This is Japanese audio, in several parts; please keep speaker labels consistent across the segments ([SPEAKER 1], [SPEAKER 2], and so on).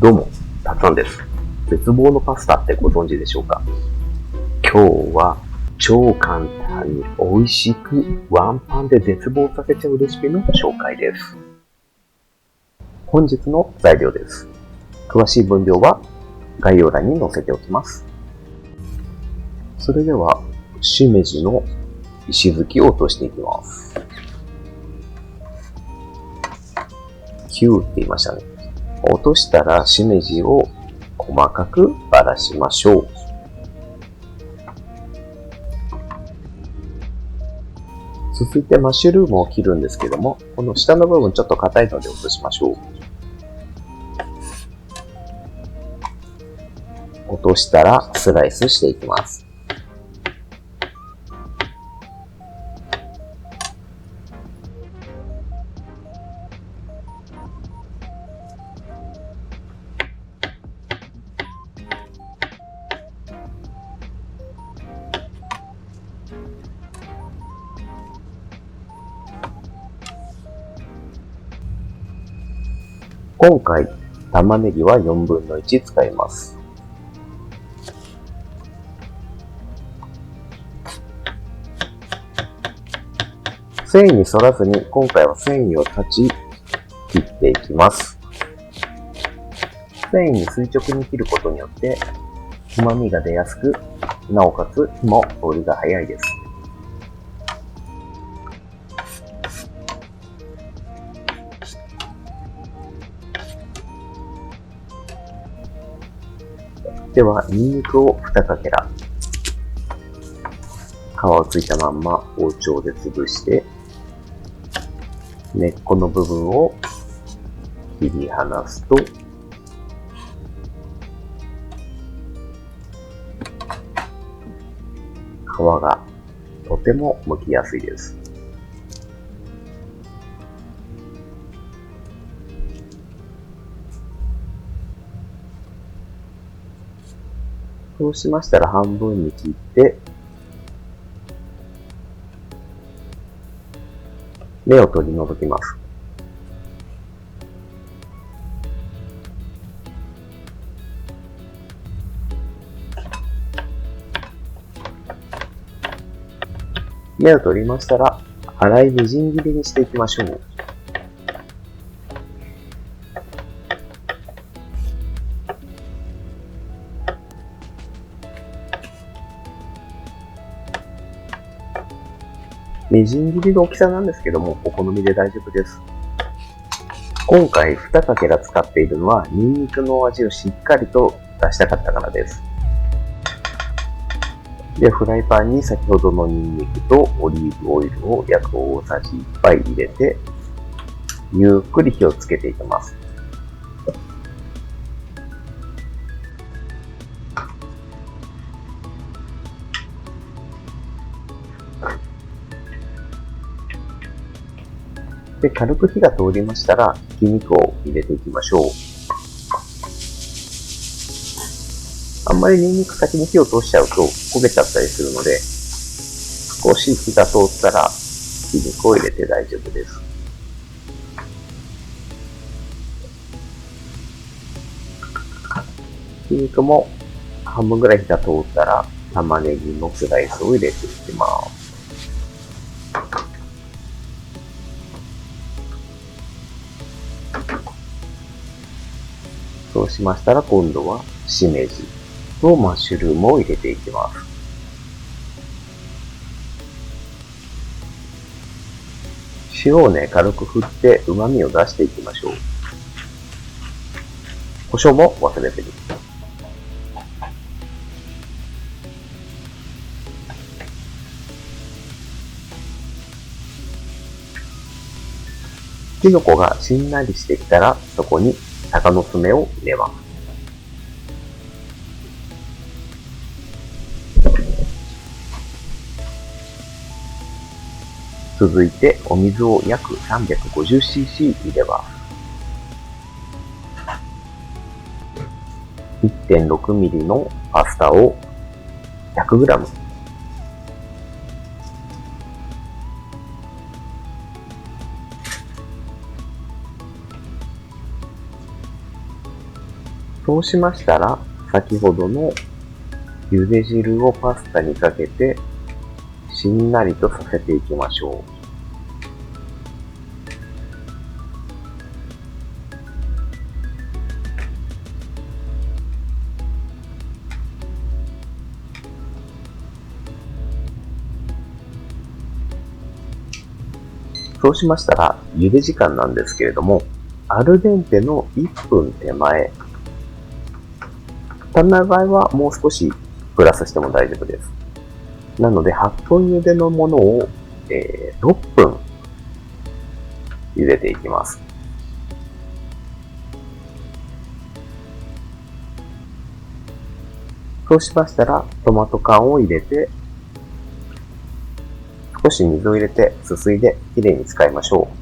[SPEAKER 1] どうも、たくさんです。絶望のパスタってご存知でしょうか？今日は超簡単に美味しくワンパンで絶望させちゃうレシピの紹介です。本日の材料です。詳しい分量は概要欄に載せておきます。それでは、しめじの石突きを落としていきます。9って言いましたね。落としたらしめじを細かくばらしましょう。続いてマッシュルームを切るんですけども、この下の部分ちょっと硬いので落としましょう。落としたらスライスしていきます。今回、玉ねぎは4分の1使います。繊維に反らずに、今回は繊維を断ち切っていきます。繊維に垂直に切ることによって、旨味が出やすく、なおかつ火も通りが早いです。では、ニンニクを2かけら。皮をついたまんま包丁で潰して、根っこの部分を切り離すと、皮がとても剥きやすいです。そうしましたら半分に切って、芽を取り除きます。芽を取りましたら、粗いみじん切りにしていきましょう。みじん切りの大きさなんですけども、お好みで大丈夫です。今回2かけら使っているのは、ニンニクの味をしっかりと出したかったからです。で、フライパンに先ほどのニンニクとオリーブオイルを約大さじ1杯入れて、ゆっくり火をつけていきます。で、軽く火が通りましたら、ひき肉を入れていきましょう。あんまりニンニク先に火を通しちゃうと焦げちゃったりするので、少し火が通ったら、ひき肉を入れて大丈夫です。ひき肉も半分ぐらい火が通ったら、玉ねぎのスライスを入れていきます。そうしましたら今度はしめじとマッシュルームを入れていきます。塩をね、軽く振って旨味を出していきましょう。胡椒も忘れずに。きのこがしんなりしてきたら、そこに鷹の爪を入れます。続いてお水を約 350cc 入れます。1.6 ミリのパスタを 100g。そうしましたら、先ほどの茹で汁をパスタにかけて、しんなりとさせていきましょう。そうしましたら、茹で時間なんですけれども、アルデンテの1分手前。足んない場合はもう少しプラスしても大丈夫です。なので、8分茹でのものを、6分茹でていきます。そうしましたら、トマト缶を入れて、少し水を入れてすすいできれいに使いましょう。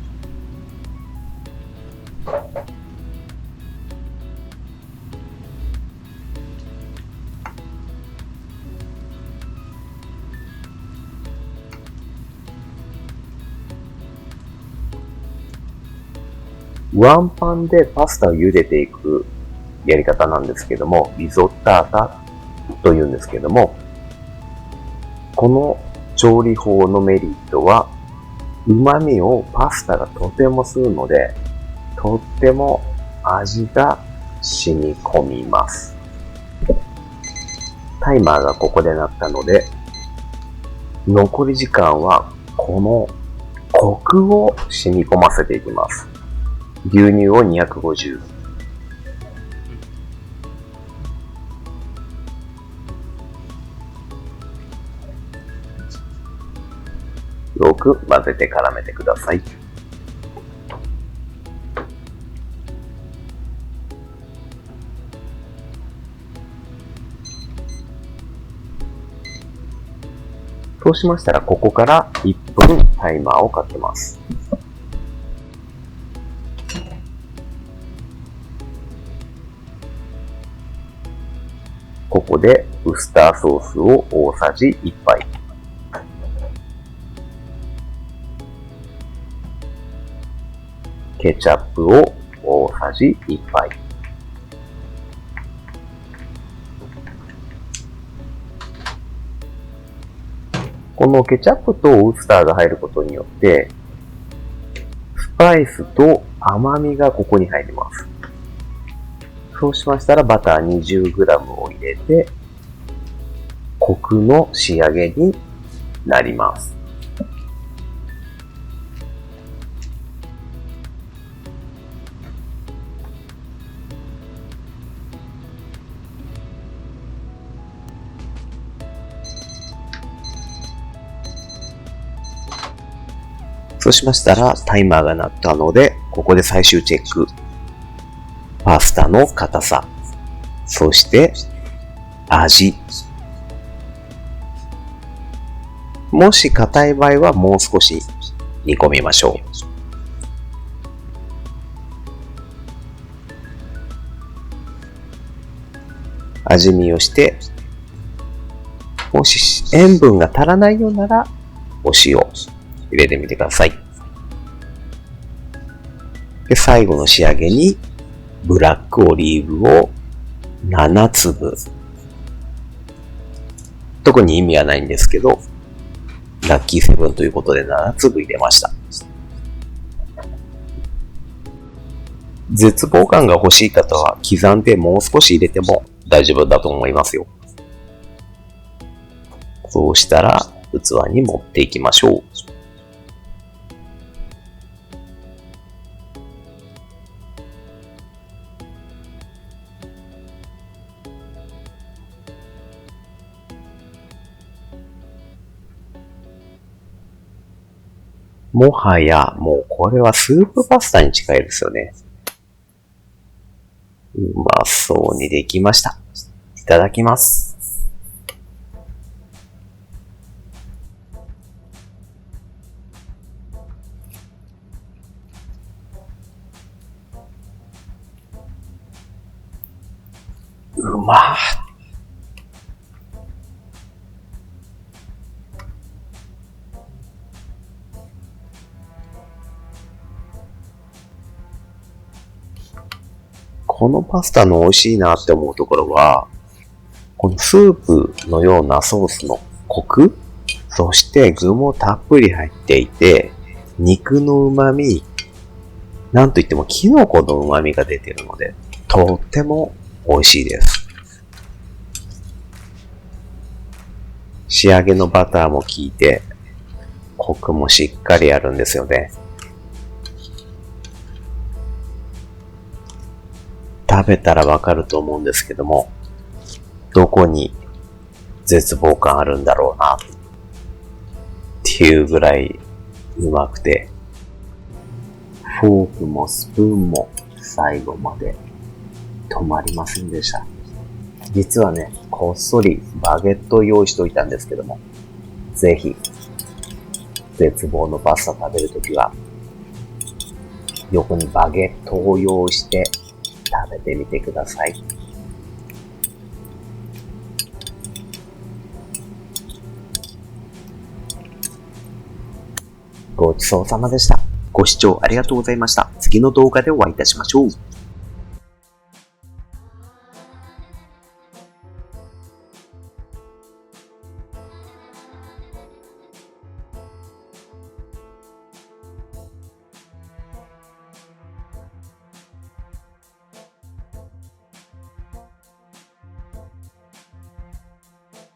[SPEAKER 1] ワンパンでパスタを茹でていくやり方なんですけども、リゾッタータというんですけども、この調理法のメリットは、旨味をパスタがとても吸うので、とっても味が染み込みます。タイマーがここで鳴ったので、残り時間はこのコクを染み込ませていきます。牛乳を250。よく混ぜて絡めてください。そうしましたら、ここから1分タイマーをかけます。ここでウスターソースを大さじ1杯。ケチャップを大さじ1杯。このケチャップとウスターが入ることによって、スパイスと甘みがここに入ります。そうしましたらバター 20g を入れて、コクの仕上げになります。そうしましたらタイマーが鳴ったので、ここで最終チェック。パスタの硬さ、そして味。もし硬い場合はもう少し煮込みましょう。味見をして、もし塩分が足らないようならお塩入れてみてください。で、最後の仕上げにブラックオリーブを7粒。特に意味はないんですけど、ラッキーセブンということで7粒入れました。絶望感が欲しい方は刻んでもう少し入れても大丈夫だと思いますよ。そうしたら器に盛っていきましょう。もはや、もうこれはスープパスタに近いですよね。うまそうにできました。いただきます。うまっ。ここのパスタの美味しいなって思うところは、このスープのようなソースのコク、そして具もたっぷり入っていて、肉の旨味、なんといってもキノコの旨味が出ているので、とっても美味しいです。仕上げのバターも効いて、コクもしっかりあるんですよね。食べたらわかると思うんですけども、どこに絶望感あるんだろうなっていうぐらいうまくて、フォークもスプーンも最後まで止まりませんでした。実はね、こっそりバゲットを用意しておいたんですけども、ぜひ絶望のパスタ食べるときは横にバゲットを用意して食べてみてください。ごちそうさまでした。ご視聴ありがとうございました。次の動画でお会いいたしましょう。